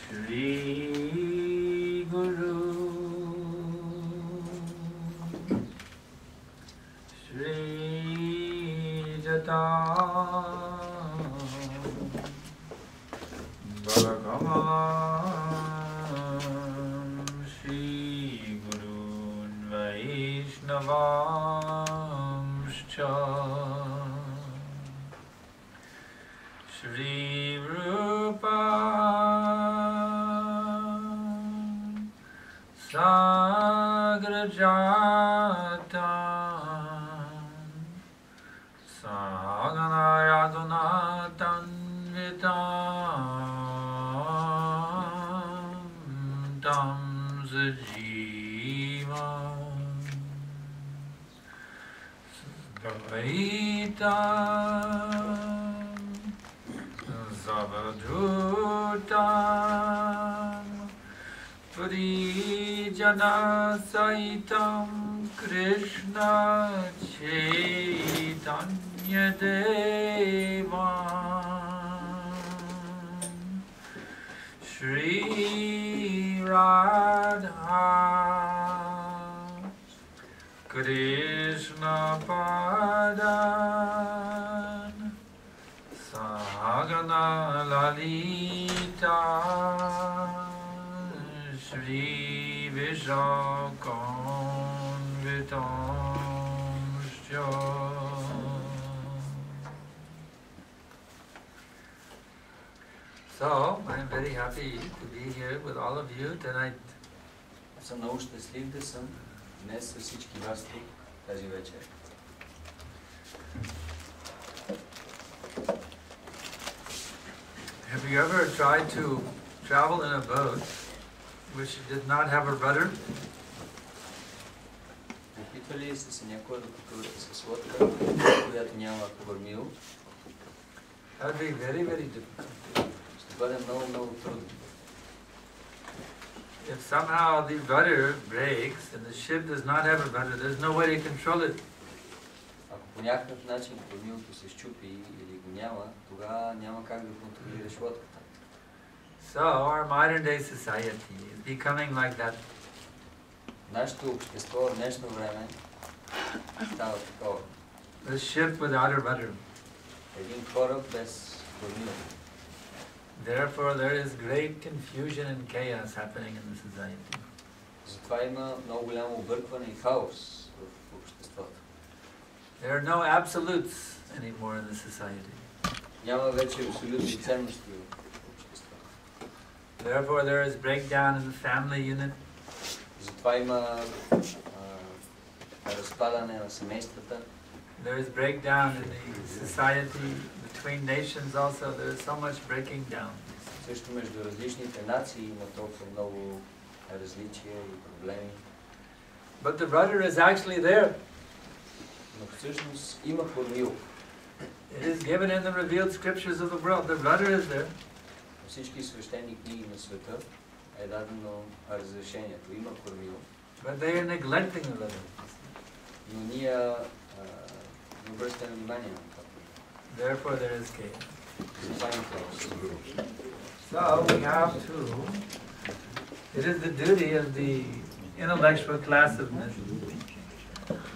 Shri Guru Shri Jata Bhagavan Shri Gurun Vaishnavamscha Shri Rupa Sagrajatan Saganayadunatan Tam Sajivam Dvaitam Savadhutam Purijana Saitam Krishna Chaitanya Devam Shri Radha Krishna Padan Sahagana Lalita Shri Vishakanvitamscha. So, I'm very happy to be here with all of you tonight. Съм много щастлив да съм днес с всички вас тук тази вечер. Have you ever tried to travel in a boat which did not have a rudder? Опитвали ли сте се някога да пътувате с лодка, която няма кормило? That would be very, very difficult. Ще бъде много, много трудно. If somehow the rudder breaks and the ship does not have a rudder, there's no way to control it. Ако по някакъв начин кормилото се счупи или го няма, тогава няма как да контролираш лодката. So our modern day society is becoming like that. Нашето общество в днешно време става такова. A ship without a rudder. Един кораб без кормило. Therefore there is great confusion and chaos happening in the society. Затова има много голямо объркване и хаос в обществото. There are no absolutes anymore in the society. Няма вече абсолютни ценности в обществото. Therefore there is breakdown in the family unit. Затова има разпадане на семействата. There is breakdown in the society between nations also. There is so much breaking down. Също между различните нации има толкова много различия и проблеми. But the rudder is actually there. Но всъщност има кормило. It is given in the revealed scriptures of the world. The rudder is there. Всички свещени книги на света е дадено разрешението. Има кормило. But they are neglecting the rudder. Но ние не обръщаме внимание на това. Therefore there is chaos. Затова има хаос. So we have to, it is the duty of the intellectual class of men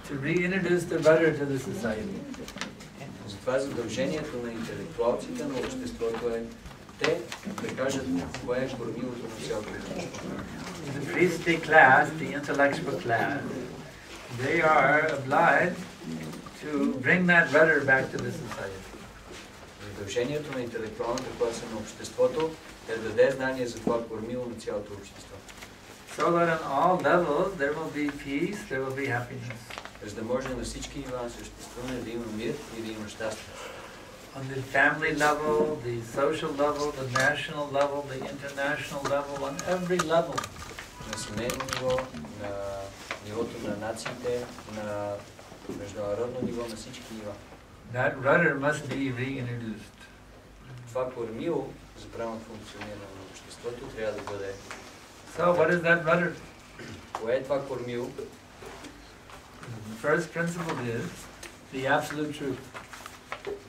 to reintroduce the rudder to the society. Затова задължението на интелектуалците на обществото е те да кажат кое е кормилото на цялото общество. The priestly class, the intellectual class, they are obliged to bring that rudder back to the society. Задължението на интелектуалната класа на обществото е да даде знание за това кормило на цялото общество. So that on all levels there will be peace, there will be happiness. За да може на всички нива съществуване да има мир и да има щастие. On the family level, the social level, the national level, the international level, on every level. На семейно ниво, на нивото на нациите, на международно ниво, на всички нива. That rudder must be reintroduced. Това кормило за правилно функциониране на обществото трябва да бъде. So what is that rudder? Кое е това кормило? The first principle is the absolute truth.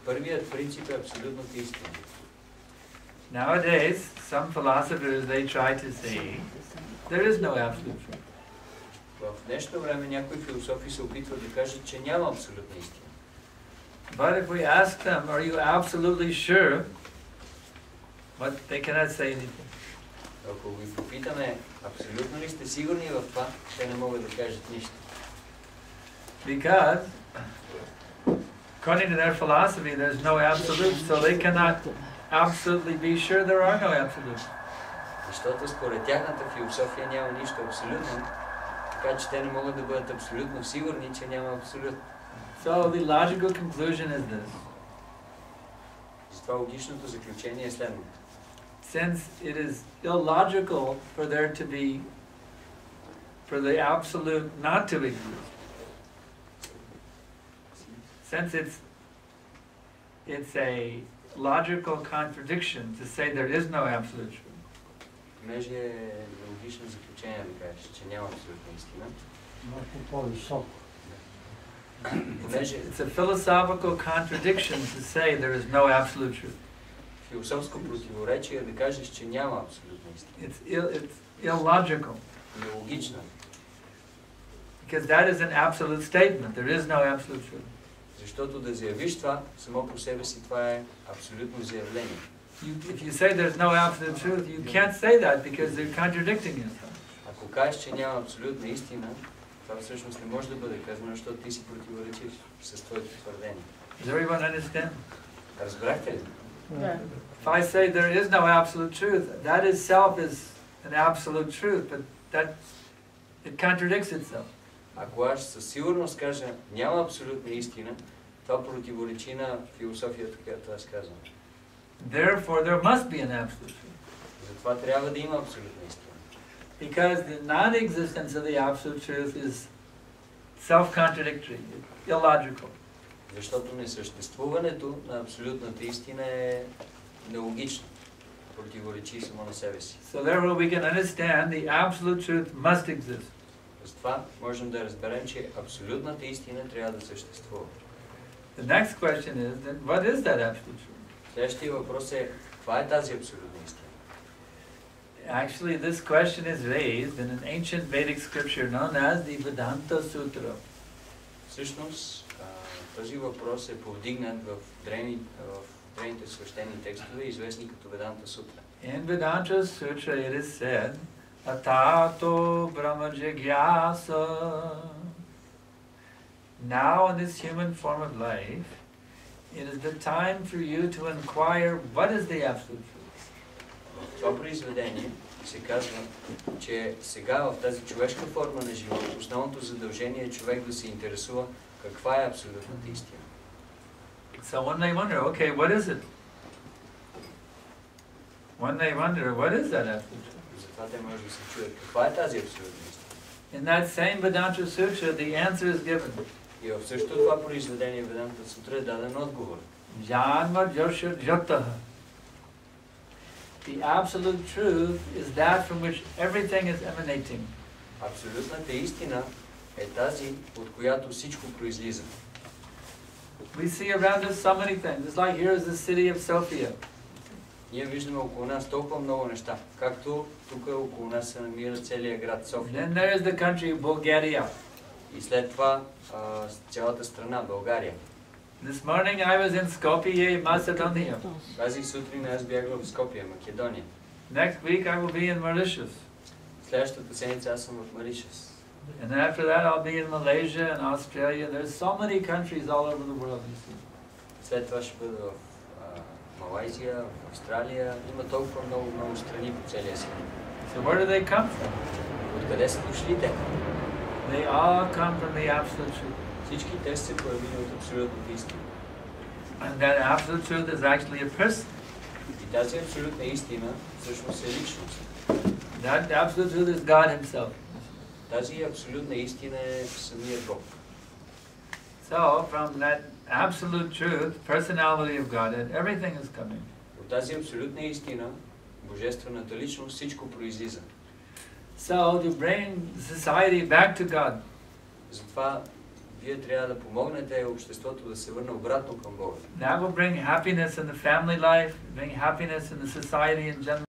Първият принцип е абсолютната истина. Nowadays, some philosophers, they try to say, there is no absolute truth. В днешно време някои философи се опитват да кажат, че няма абсолютна истина. But if we ask them, are you absolutely sure? But they cannot say anything. Ако ви попитаме, абсолютно ли сте сигурни в това, те не могат да кажат нищо. Because, according to their philosophy, there's no absolute, so they cannot absolutely be sure there are no absolutes. Защото според тяхната философия няма нищо абсолютно, така че те не могат да бъдат абсолютно сигурни, че няма абсолют. So the logical conclusion is this. Затова логичното заключение е следното. Since it is illogical for there to be, for the absolute not to exist, since it's a logical contradiction to say there is no absolute truth. Понеже е логично заключение да кажеш, че няма абсолютна истина. Малко по-високо. It's a philosophical contradiction to say there is no absolute truth. Философско противоречие е да кажеш, че няма абсолютна истина. It's illogical. Нелогично. Because that is an absolute statement. There is no absolute truth. Защото да заявиш това, само по себе си това е абсолютно заявление. If you say there's no absolute truth, you can't say that because they're contradicting yourself. Ако кажеш, че няма абсолютна истина, това всъщност не може да бъде казано, защото ти си противоречиш с твоето твърдение. Does everyone understand? Разбрахте ли? If I say there is no absolute truth, that itself is an absolute truth, but it contradicts itself. Ако аз със сигурност кажа няма абсолютна истина, това противоречи на философията, която аз казвам. Therefore, there must be an absolute truth. Затова трябва да има абсолютна истина. Because the non-existence of the absolute truth is self-contradictory, illogical. Защото несъществуването на абсолютната истина е нелогично, противоречи само на себе си. So therefore we can understand the absolute truth must exist. Затова можем да разберем, че абсолютната истина трябва да съществува. The next question is, then, what is that absolute truth? Следващия въпрос е, каква е тази абсолютна истина? Actually, this question is raised in an ancient Vedic scripture known as the Vedanta Sutra. Всъщност, този въпрос е повдигнат в древните свещени текстове, известни като Веданта Сутра. In Vedanta Sutra it is said, Atato Brahma Jigyasa. Now in this human form of life, it is the time for you to inquire what is the absolute truth. В това произведение се казва, че сега в тази човешка форма на живота основното задължение е човек да се интересува каква е абсолютната истина. So one may wonder, okay, what is it? One may wonder, what is that absolute truth? Затова те може да се чуят каква е тази абсолютна истина. In that same Vedanta Sutra, the answer is given. И в същото това произведение Веданта Сутра е даден отговор. Janma Josha Jyotaha. The absolute truth is that from which everything is emanating. Абсолютната истина е тази, от която всичко произлиза. We see around us so many things. It's like here is the city of Sofia. Ние виждаме около нас толкова много неща, както тук около нас се намира целият град София. Then there is the country of Bulgaria. И след това цялата страна, България. This morning I was in Skopje, Macedonia. Тази сутрин аз бях в Скопие, Македония. Next week I will be in Mauritius. Следващата седмица аз съм в Маришес. And after that I'll be in Malaysia and Australia. There's so many countries all over the world, you see. След това ще бъда в Малайзия, в Австралия. Има толкова много страни по целия свят. So where do they come from? Откъде са дошли те? They all come from the absolute truth. Всички те се появили от абсолютната истина. And that absolute truth is actually a person. И тази абсолютна истина всъщност е личност. That absolute truth is God Himself. Тази абсолютна истина е самият Бог. So from that absolute truth, personality of Godhead, everything is coming. От тази абсолютна истина, божествената личност, всичко произлиза. So to bring society back to God. Затова Вие трябва да помогнете обществото да се върне обратно към Бога. That will bring happiness in the family life, bring happiness in the society in general.